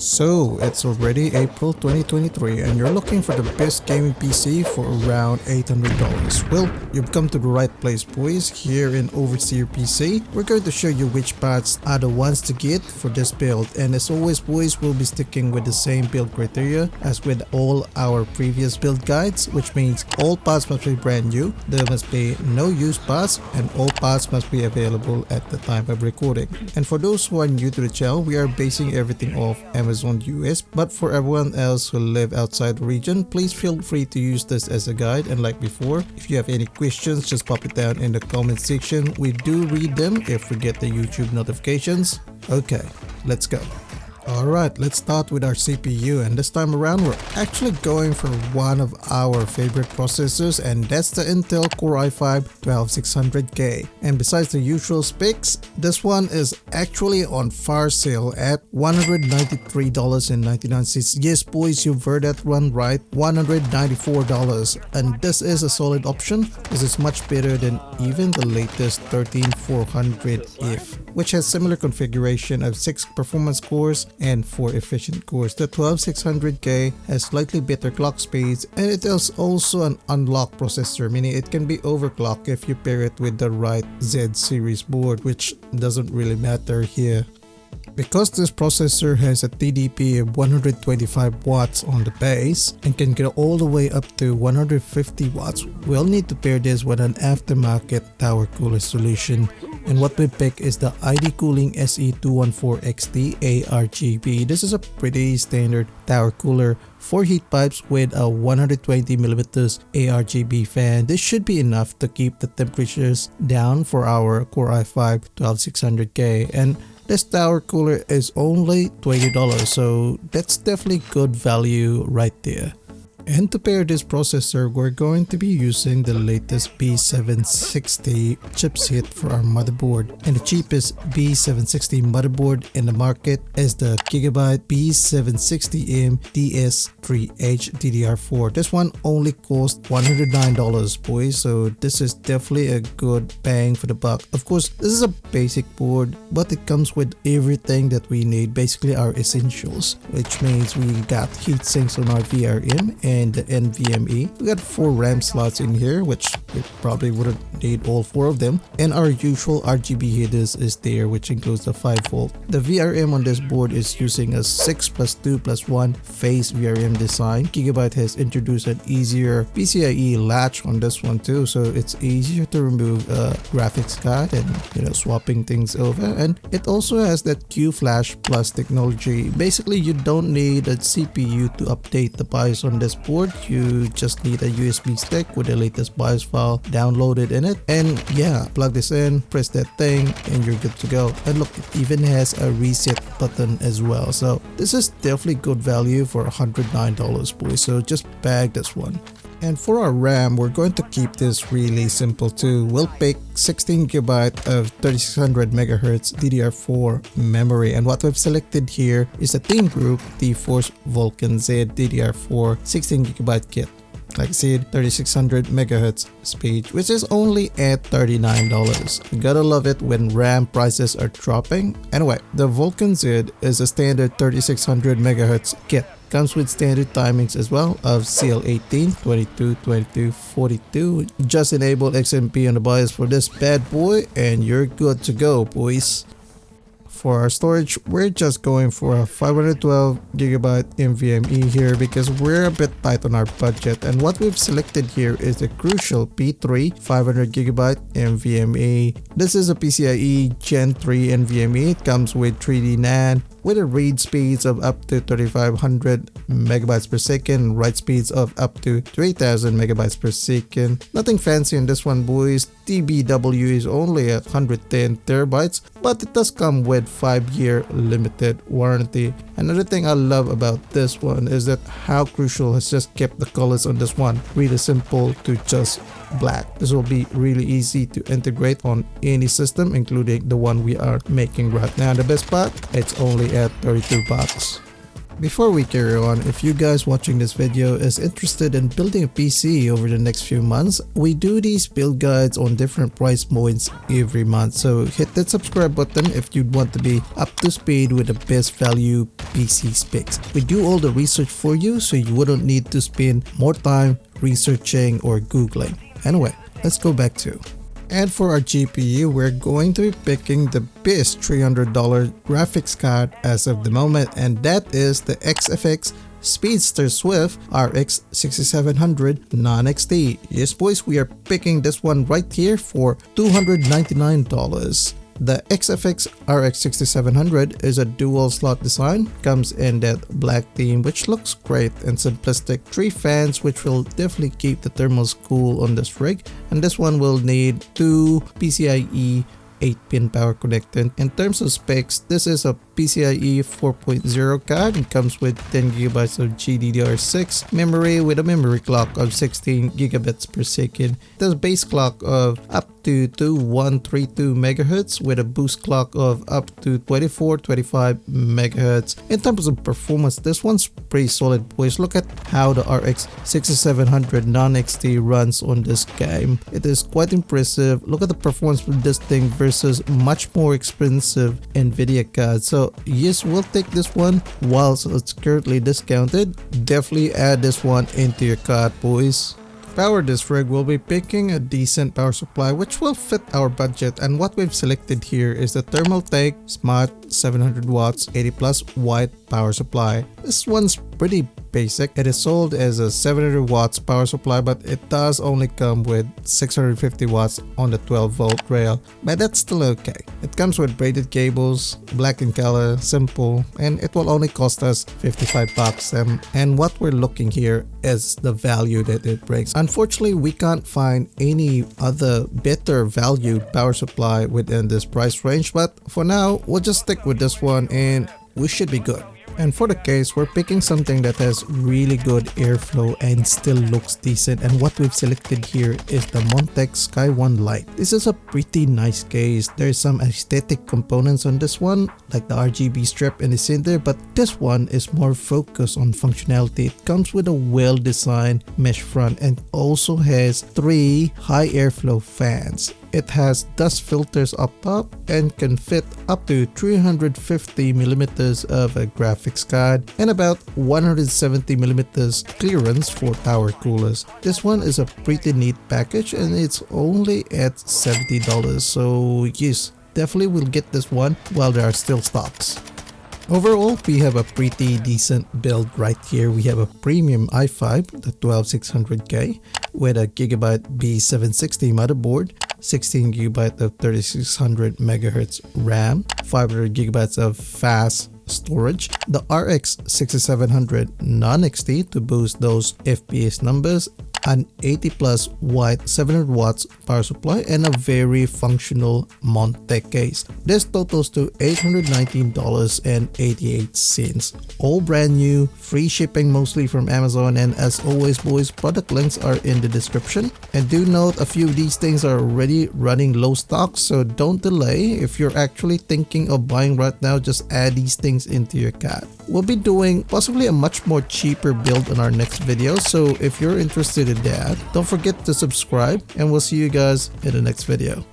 So it's already April 2023 and you're looking for the best gaming PC for around $800. Well, you've come to the right place, boys. Here in Overseer PC, we're going to show you which parts are the ones to get for this build, and as always, boys, we'll be sticking with the same build criteria as with all our previous build guides, which means all parts must be brand new, there must be no used parts, and all parts must be available at the time of recording. And for those who are new to the channel, we are basing everything off Amazon US, but for everyone else who live outside the region, please feel free to use this as a guide. And like before, if you have any questions, just pop it down in the comment section. We do read them if we get the YouTube notifications. Okay, let's go. Alright, let's start with our CPU, and this time around we're actually going for one of our favorite processors, and that's the Intel Core i5-12600K. And besides the usual specs, this one is actually on fire sale at $193.99. Yes boys, you've heard that one right, $194. And this is a solid option. This is much better than even the latest 13400F, which has similar configuration of 6 performance cores and 4 efficient cores. The 12600K has slightly better clock speeds, and it is also an unlocked processor, meaning it can be overclocked if you pair it with the right Z series board, which doesn't really matter here. Because this processor has a TDP of 125 watts on the base and can get all the way up to 150 watts, we'll need to pair this with an aftermarket tower cooler solution. And what we pick is the ID Cooling SE214XT ARGB. This is a pretty standard tower cooler, 4 heat pipes with a 120mm ARGB fan. This should be enough to keep the temperatures down for our Core i5-12600K. And this tower cooler is only $20, so that's definitely good value right there. And to pair this processor, we're going to be using the latest B760 chipset for our motherboard. And the cheapest B760 motherboard in the market is the Gigabyte B760M DS3H DDR4. This one only costs $109, boys, so this is definitely a good bang for the buck. Of course, this is a basic board, but it comes with everything that we need, basically our essentials, which means we got heat sinks on our VRM and the NVMe. We got 4 RAM slots in here, which we probably wouldn't need all 4 of them, and our usual RGB headers is there, which includes the 5V. The VRM on this board is using a 6+2+1 phase VRM design. Gigabyte has introduced an easier PCIe latch on this one too, so it's easier to remove a graphics card and swapping things over. And it also has that Q-Flash Plus technology. Basically, you don't need a CPU to update the BIOS on this board. You just need a USB stick with the latest BIOS file downloaded in it, and yeah, plug this in, press that thing, and you're good to go. And look, it even has a reset button as well, so this is definitely good value for $109, boys, so just bag this one. And for our RAM, we're going to keep this really simple too. We'll pick 16GB of 3600MHz DDR4 memory, and what we've selected here is a Team Group T-Force Vulcan Z DDR4 16GB kit. Like I said, 3600MHz speed, which is only at $39. You gotta love it when RAM prices are dropping. Anyway, the Vulcan Z is a standard 3600MHz kit. Comes with standard timings as well of CL18, 22, 22, 42. Just enable XMP on the BIOS for this bad boy and you're good to go, boys. For our storage, we're just going for a 512GB NVMe here because we're a bit tight on our budget, and what we've selected here is the crucial P3 500GB NVMe. This is a PCIe Gen 3 NVMe. It comes with 3D NAND with a read speeds of up to 3500 megabytes per second, write speeds of up to 3000 megabytes per second. Nothing fancy in this one, boys. TBW is only at 110 terabytes, but it does come with 5-year limited warranty. Another thing I love about this one is that how Crucial has just kept the colors on this one really simple to just black. This will be really easy to integrate on any system, including the one we are making right now. The best part, it's only at $32. Before we carry on, if you guys watching this video is interested in building a PC over the next few months, we do these build guides on different price points every month. So hit that subscribe button if you'd want to be up to speed with the best value PC specs. We do all the research for you so you wouldn't need to spend more time researching or googling. Anyway, let's go back to. And for our GPU, we're going to be picking the best $300 graphics card as of the moment, and that is the XFX Speedster Swift RX 6700 non-XT. Yes boys, we are picking this one right here for $299. The XFX RX 6700 is a dual slot design, comes in that black theme which looks great and simplistic, 3 fans which will definitely keep the thermals cool on this rig, and this one will need 2 PCIe 8-pin power connector. In terms of specs, this is a PCIe 4.0 card and comes with 10GB of GDDR6 memory with a memory clock of 16GB per second. There's a base clock of up to 2132 MHz with a boost clock of up to 2425 MHz. In terms of performance, this one's pretty solid boys. Look at how the RX 6700 non-XT runs on this game. It is quite impressive. Look at the performance with this thing versus much more expensive Nvidia cards. So yes, we'll take this one whilst it's currently discounted. Definitely add this one into your cart boys. To power this rig, we'll be picking a decent power supply which will fit our budget, and what we've selected here is the Thermaltake Smart 700 watts 80 plus watt power supply. This one's pretty basic. It is sold as a 700 watts power supply, but it does only come with 650 watts on the 12 volt rail, but that's still okay. It comes with braided cables, black in color, simple, and it will only cost us 55 bucks. And what we're looking here is the value that it brings. Unfortunately, we can't find any other better valued power supply within this price range, but for now we'll just stick with this one and we should be good. And for the case, we're picking something that has really good airflow and still looks decent, and what we've selected here is the Montec Sky One Lite. This is a pretty nice case. There's some aesthetic components on this one like the RGB strip in the center, but this one is more focused on functionality. It comes with a well designed mesh front and also has 3 high airflow fans. It has dust filters up top and can fit up to 350mm of a graphics card and about 170mm clearance for power coolers. This one is a pretty neat package and it's only at $70, so yes, definitely we'll get this one while there are still stocks. Overall, we have a pretty decent build right here. We have a premium i5, the 12600K, with a Gigabyte B760 motherboard, 16GB of 3600 MHz RAM, 500GB of fast storage, the RX 6700 non-XT to boost those FPS numbers, an 80 plus watt 700 watts power supply, and a very functional Montec case. This totals to $819.88. All brand new, free shipping mostly from Amazon, and as always boys, product links are in the description. And do note, a few of these things are already running low stock, so don't delay. If you're actually thinking of buying right now, just add these things into your cart. We'll be doing possibly a much more cheaper build in our next video, so if you're interested in that, don't forget to subscribe, and we'll see you guys in the next video.